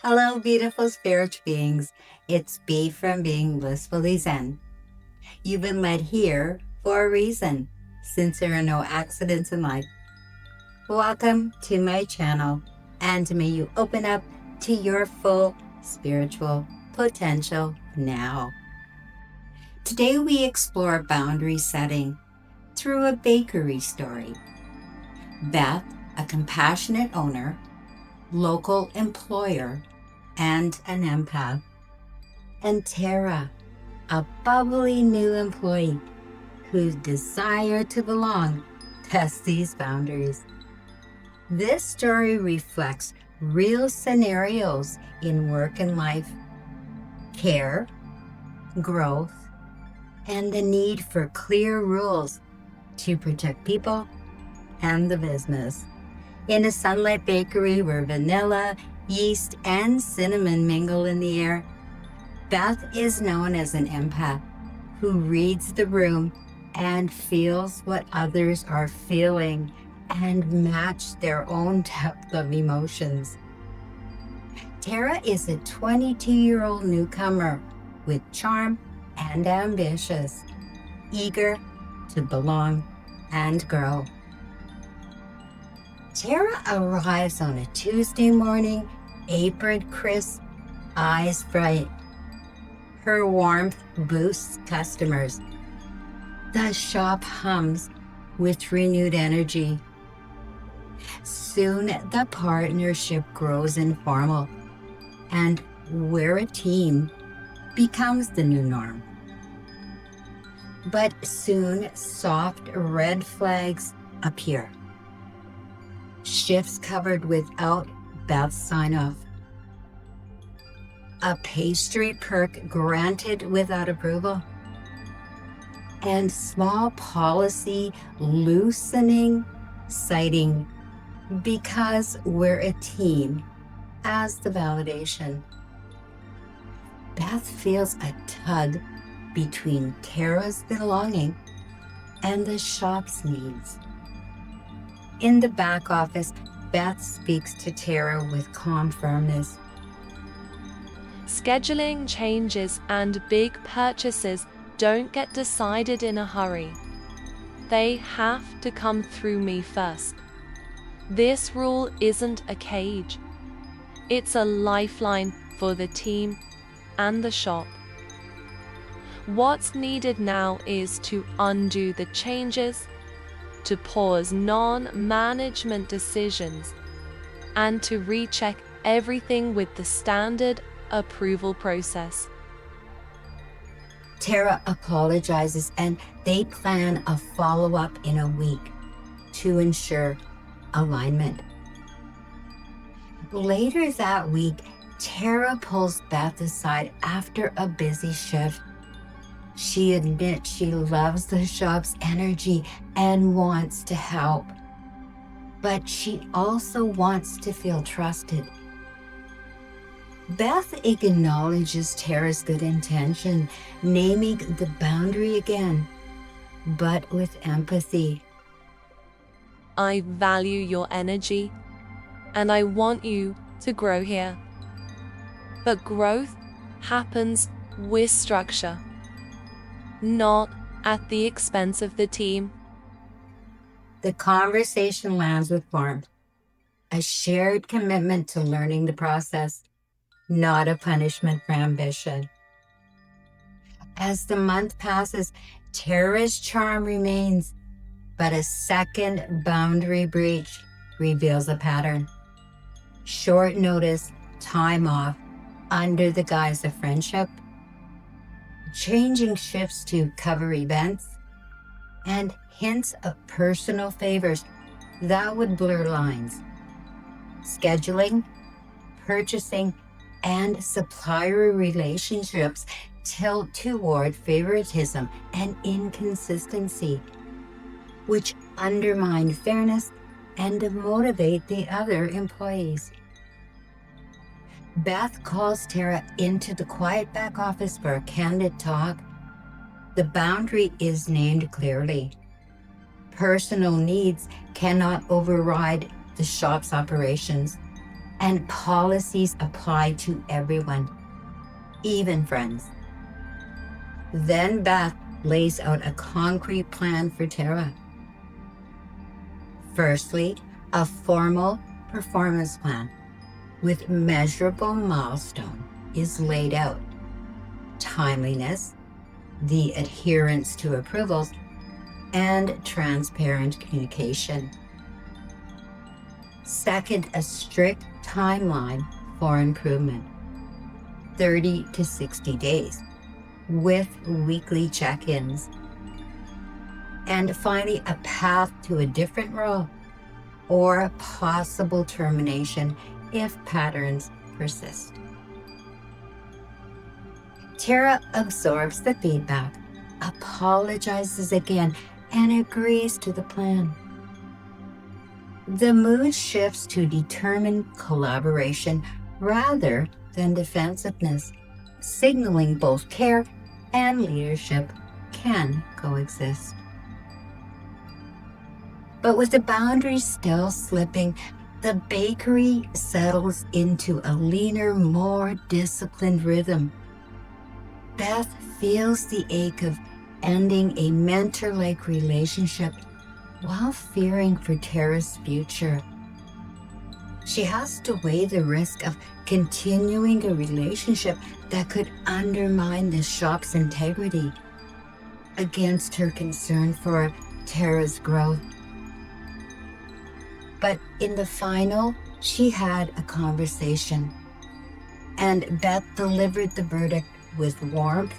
Hello, beautiful spiritual beings. It's B from Being Blissfully Zen. You've been led here for a reason, since there are no accidents in life. Welcome to my channel, and may you open up to your full spiritual potential now. Today we explore boundary setting through a bakery story. Beth, a compassionate owner, local employer, and an empath. And Tara, a bubbly new employee whose desire to belong tests these boundaries. This story reflects real scenarios in work and life, care, growth, and the need for clear rules to protect people and the business. In a sunlit bakery where vanilla, yeast, and cinnamon mingle in the air, Beth is known as an empath who reads the room and feels what others are feeling and match their own depth of emotions. Tara is a 22-year-old newcomer with charm and ambitious, eager to belong and grow. Tara arrives on a Tuesday morning, apron crisp, eyes bright. Her warmth boosts customers. The shop hums with renewed energy. Soon the partnership grows informal, and we're a team becomes the new norm. But soon soft red flags appear. Shifts covered without Beth's sign-off. A pastry perk granted without approval. And small policy loosening, citing because we're a team as the validation. Beth feels a tug between Tara's belonging and the shop's needs. In the back office, Beth speaks to Tara with calm firmness. Scheduling changes and big purchases don't get decided in a hurry. They have to come through me first. This rule isn't a cage. It's a lifeline for the team and the shop. What's needed now is to undo the changes, to pause non-management decisions, and to recheck everything with the standard approval process. Tara apologizes and they plan a follow-up in a week to ensure alignment. Later that week, Tara pulls Beth aside after a busy shift. She admits she loves the shop's energy and wants to help, but she also wants to feel trusted. Beth acknowledges Tara's good intention, naming the boundary again, but with empathy. I value your energy, and I want you to grow here. But growth happens with structure, not at the expense of the team. The conversation lands with warmth, a shared commitment to learning the process, not a punishment for ambition. As the month passes, Tara's charm remains, but a second boundary breach reveals a pattern. Short notice, time off, under the guise of friendship, changing shifts to cover events, and hints of personal favors that would blur lines. Scheduling, purchasing, and supplier relationships tilt toward favoritism and inconsistency, which undermine fairness and demotivate the other employees. Beth calls Tara into the quiet back office for a candid talk. The boundary is named clearly. Personal needs cannot override the shop's operations. and policies apply to everyone, even friends. Then Beth lays out a concrete plan for Tara. Firstly, a formal performance plan with measurable milestone is laid out. Timeliness, the adherence to approvals, and transparent communication. Second, a strict timeline for improvement, 30 to 60 days, with weekly check-ins. And finally, a path to a different role or a possible termination if patterns persist. Tara absorbs the feedback, apologizes again, and agrees to the plan. The mood shifts to determined collaboration rather than defensiveness, signaling both care and leadership can coexist. But with the boundaries still slipping, the bakery settles into a leaner, more disciplined rhythm. Beth feels the ache of ending a mentor-like relationship while fearing for Tara's future. She has to weigh the risk of continuing a relationship that could undermine the shop's integrity against her concern for Tara's growth. But in the final, she had a conversation, and Beth delivered the verdict with warmth,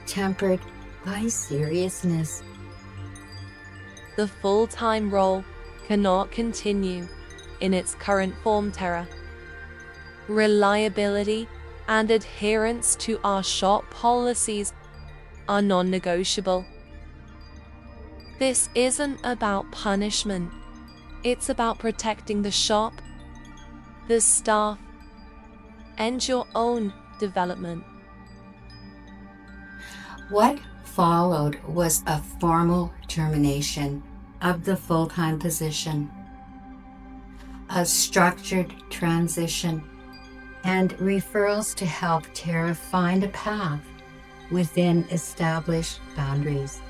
tempered by seriousness. The full-time role cannot continue in its current form, Tara. Reliability and adherence to our shop policies are non-negotiable. This isn't about punishment. It's about protecting the shop, the staff, and your own development. What followed was a formal termination of the full-time position, a structured transition, and referrals to help Tara find a path within established boundaries.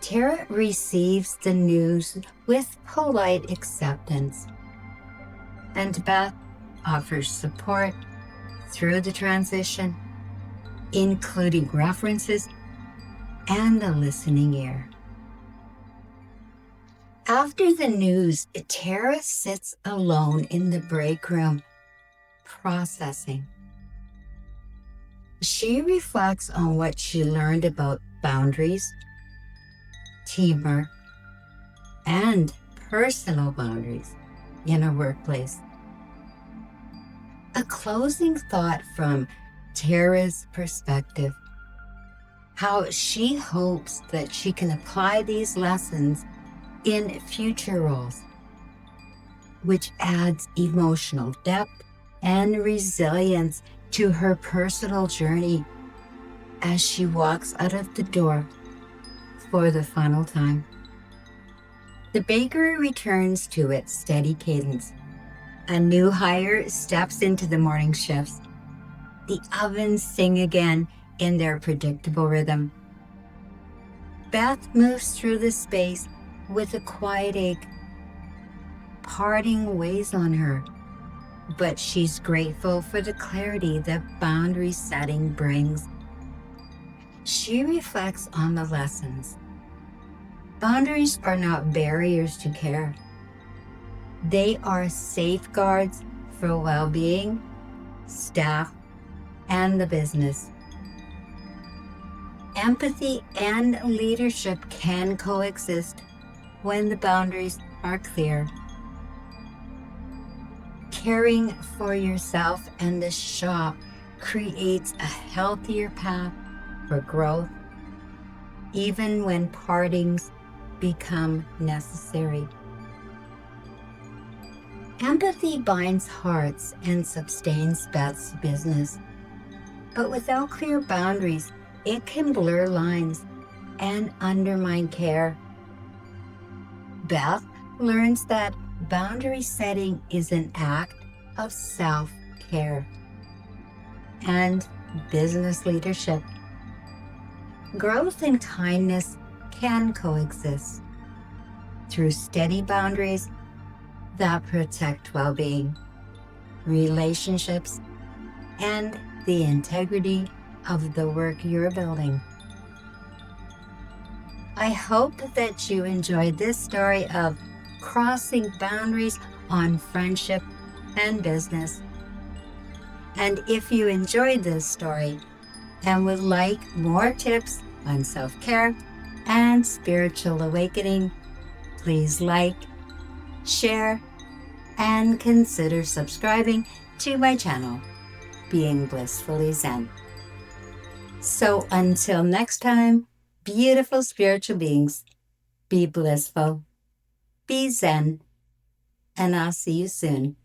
Tara receives the news with polite acceptance, and Beth offers support through the transition, including references and a listening ear. After the news, Tara sits alone in the break room, processing. She reflects on what she learned about boundaries, teamwork, and personal boundaries in her workplace. A closing thought from Tara's perspective, how she hopes that she can apply these lessons in future roles, which adds emotional depth and resilience to her personal journey as she walks out of the door for the final time. The bakery returns to its steady cadence. A new hire steps into the morning shifts. The ovens sing again in their predictable rhythm. Beth moves through the space with a quiet ache. Parting weighs on her, but she's grateful for the clarity that boundary setting brings. She reflects on the lessons. Boundaries are not barriers to care. They are safeguards for well-being, staff, and the business. Empathy and leadership can coexist when the boundaries are clear. Caring for yourself and the shop creates a healthier path for growth, even when partings become necessary. Empathy binds hearts and sustains Beth's business, but without clear boundaries, it can blur lines and undermine care. Beth learns that boundary setting is an act of self-care and business leadership. Growth and kindness can coexist through steady boundaries that protect well-being, relationships, and the integrity of the work you're building. I hope that you enjoyed this story of crossing boundaries on friendship and business. And if you enjoyed this story and would like more tips on self-care and spiritual awakening, please like, share, and consider subscribing to my channel, Being Blissfully Zen. So until next time, beautiful spiritual beings, be blissful, be Zen, and I'll see you soon